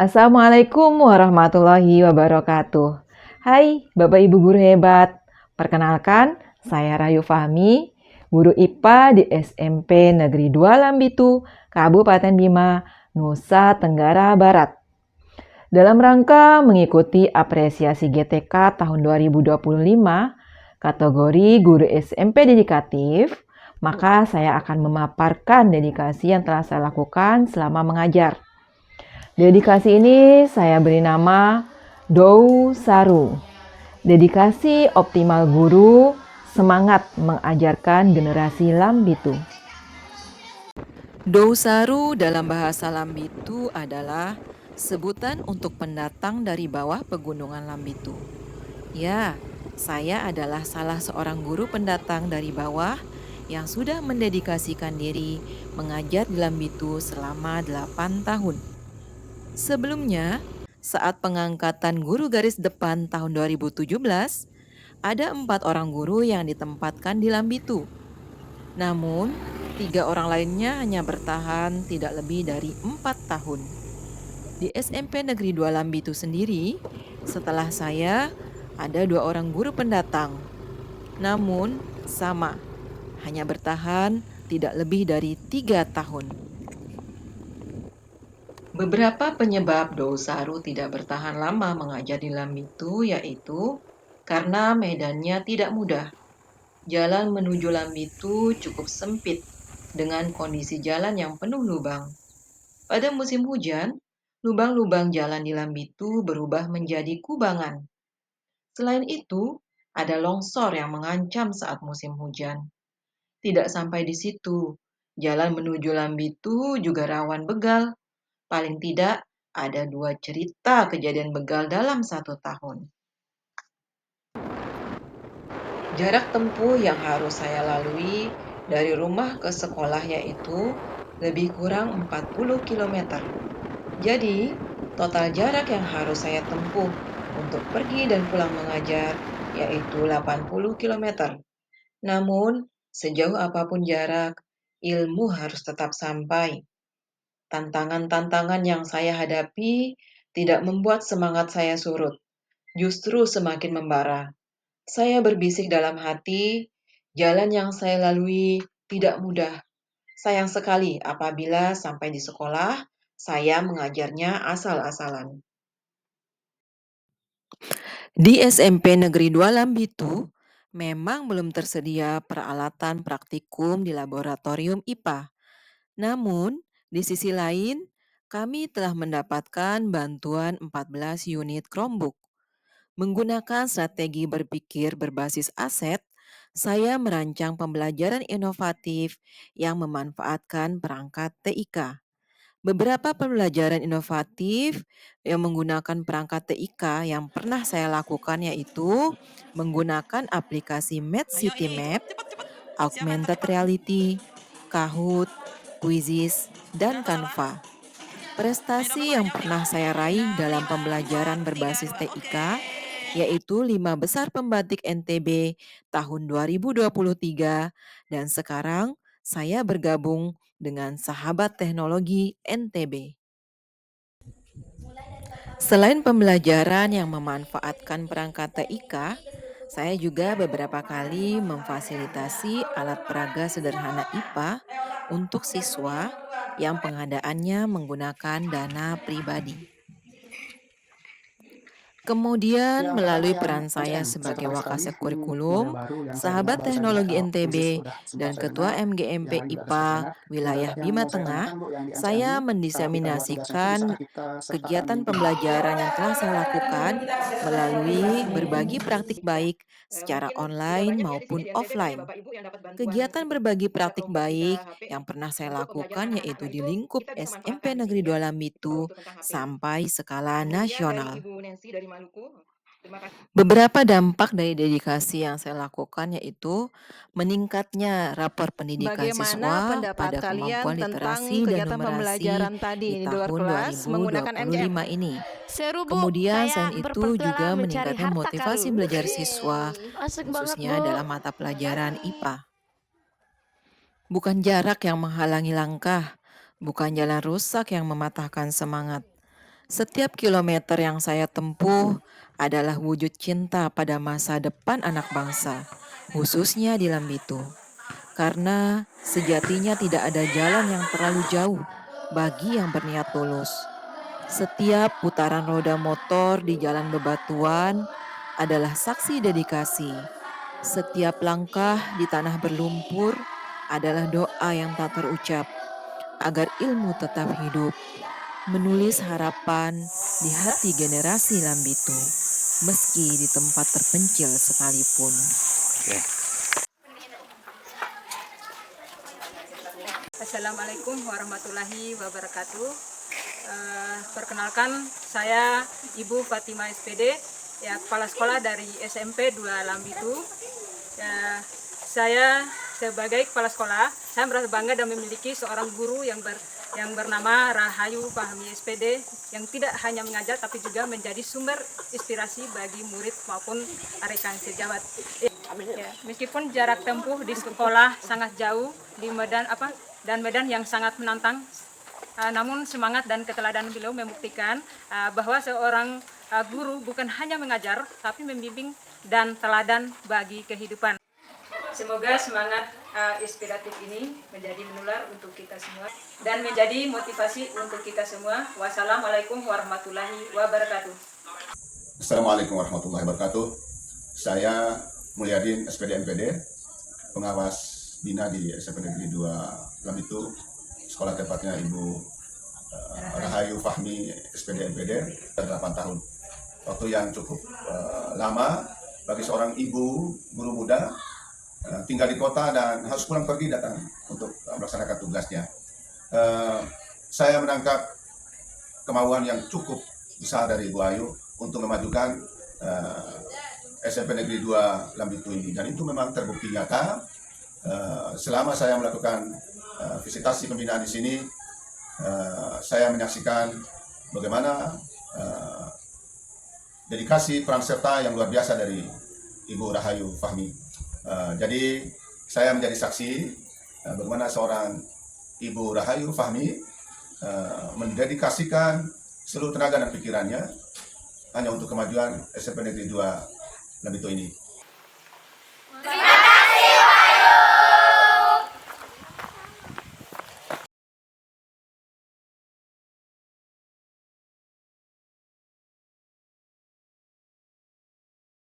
Assalamualaikum warahmatullahi wabarakatuh. Hai Bapak Ibu guru hebat. Perkenalkan, saya Rayu Fahmi, guru IPA di SMP Negeri 2 Lambitu, Kabupaten Bima, Nusa Tenggara Barat. Dalam rangka mengikuti apresiasi GTK tahun 2025, kategori guru SMP dedikatif, maka saya akan memaparkan dedikasi yang telah saya lakukan selama mengajar. Dedikasi ini saya beri nama Dou Saru. Dedikasi optimal guru, semangat mengajarkan generasi Lambitu. Dou Saru dalam bahasa Lambitu adalah sebutan untuk pendatang dari bawah pegunungan Lambitu. Ya, saya adalah salah seorang guru pendatang dari bawah yang sudah mendedikasikan diri mengajar di Lambitu selama 8 tahun. Sebelumnya, saat pengangkatan guru garis depan tahun 2017, ada 4 orang guru yang ditempatkan di Lambitu. Namun, 3 orang lainnya hanya bertahan tidak lebih dari 4 tahun. Di SMP Negeri 2 Lambitu sendiri, setelah saya, ada 2 orang guru pendatang. Namun, sama, hanya bertahan tidak lebih dari 3 tahun. Beberapa penyebab Dou Saru tidak bertahan lama mengajar di Lambitu yaitu karena medannya tidak mudah. Jalan menuju Lambitu cukup sempit dengan kondisi jalan yang penuh lubang. Pada musim hujan, lubang-lubang jalan di Lambitu berubah menjadi kubangan. Selain itu, ada longsor yang mengancam saat musim hujan. Tidak sampai di situ, jalan menuju Lambitu juga rawan begal. Paling tidak ada 2 cerita kejadian begal dalam 1 tahun. Jarak tempuh yang harus saya lalui dari rumah ke sekolah yaitu lebih kurang 40 km. Jadi, total jarak yang harus saya tempuh untuk pergi dan pulang mengajar yaitu 80 km. Namun, sejauh apapun jarak, ilmu harus tetap sampai. Tantangan-tantangan yang saya hadapi tidak membuat semangat saya surut, justru semakin membara. Saya berbisik dalam hati, jalan yang saya lalui tidak mudah. Sayang sekali apabila sampai di sekolah, saya mengajarnya asal-asalan. Di SMP Negeri 2 Lambitu, memang belum tersedia peralatan praktikum di laboratorium IPA. Namun, di sisi lain, kami telah mendapatkan bantuan 14 unit Chromebook. Menggunakan strategi berpikir berbasis aset, saya merancang pembelajaran inovatif yang memanfaatkan perangkat TIK. Beberapa pembelajaran inovatif yang menggunakan perangkat TIK yang pernah saya lakukan yaitu menggunakan aplikasi Mad City Map, Augmented Reality, Kahoot, Quizzes, dan Canva. Prestasi yang pernah saya raih dalam pembelajaran berbasis TIK yaitu 5 besar pembatik NTB tahun 2023 dan sekarang saya bergabung dengan Sahabat Teknologi NTB. Selain pembelajaran yang memanfaatkan perangkat TIK, saya juga beberapa kali memfasilitasi alat peraga sederhana IPA untuk siswa yang pengadaannya menggunakan dana pribadi. Kemudian Ya, untuk melalui yang peran saya UTM, saya sebagai tertarik sekali Wakasek ini model Kurikulum, baru yang saya dengar Sahabat bahasanya Teknologi Quizzes NTB, udah sempat dan saya Ketua dengar, yang MGMP lain juga udah saya IPA dengar. wilayah Yang Bima mau saya Tengah, tanyakan Bu, yang di saya NCM, kita buat tugasnya itu bisa mendiseminasikan kita sertakan kegiatan di game. pembelajaran yang telah saya lakukan melalui berbagi praktik baik secara online maupun offline. Kegiatan berbagi praktik baik yang pernah saya lakukan yaitu di lingkup SMP Negeri 2 Lambitu sampai skala nasional. Beberapa dampak dari dedikasi yang saya lakukan yaitu meningkatnya rapor pendidikan Bagaimana siswa pendapat pada kalian kemampuan tentang literasi dan kegiatan numerasi pembelajaran di tadi di luar tahun kelas menggunakan 2025 ini. Seru Bu, Kemudian kayak selain itu juga berpetualang mencari meningkatnya harta motivasi karun. belajar siswa, Asik banget khususnya Bu. dalam mata pelajaran IPA. Bukan jarak yang menghalangi langkah, bukan jalan rusak yang mematahkan semangat. Setiap kilometer yang saya tempuh adalah wujud cinta pada masa depan anak bangsa, khususnya di Lambitu. Karena sejatinya tidak ada jalan yang terlalu jauh bagi yang berniat tulus. Setiap putaran roda motor di jalan bebatuan adalah saksi dedikasi. Setiap langkah di tanah berlumpur adalah doa yang tak terucap agar ilmu tetap hidup, menulis harapan di hati generasi Lambitu, meski di tempat terpencil sekalipun. Assalamualaikum warahmatullahi wabarakatuh. Perkenalkan, saya Ibu Fatima SPD, ya, kepala sekolah dari SMP 2 Lambitu. Ya, saya sebagai kepala sekolah, saya merasa bangga dan memiliki seorang guru yang bernama Rahayu Fahmi SPD, yang tidak hanya mengajar tapi juga menjadi sumber inspirasi bagi murid maupun rekan sejawat. Ya, meskipun jarak tempuh di sekolah sangat jauh di medan medan yang sangat menantang, namun semangat dan keteladanan beliau membuktikan bahwa seorang guru bukan hanya mengajar tapi membimbing dan teladan bagi kehidupan. Semoga semangat inspiratif ini menjadi menular untuk kita semua dan menjadi motivasi untuk kita semua. Wassalamualaikum warahmatullahi wabarakatuh. Assalamualaikum warahmatullahi wabarakatuh. Saya Mulyadin SPD MPD, pengawas Bina di SMP Negeri 2 Lambitu. Sekolah tepatnya Ibu Rahayu Fahmi SPD MPD, 8 tahun. Waktu yang cukup lama bagi seorang ibu guru muda tinggal di kota dan harus pulang pergi datang untuk melaksanakan tugasnya. Saya menangkap kemauan yang cukup besar dari Ibu Ayu untuk memajukan SMP Negeri 2 Lambitu ini, dan itu memang terbukti nyata. Selama saya melakukan visitasi pembinaan di sini, saya menyaksikan bagaimana dedikasi peran serta yang luar biasa dari Ibu Rahayu Fahmi. Jadi saya menjadi saksi bagaimana seorang Ibu Rahayu Fahmi mendedikasikan seluruh tenaga dan pikirannya hanya untuk kemajuan SMP Negeri 2 Lambitu ini.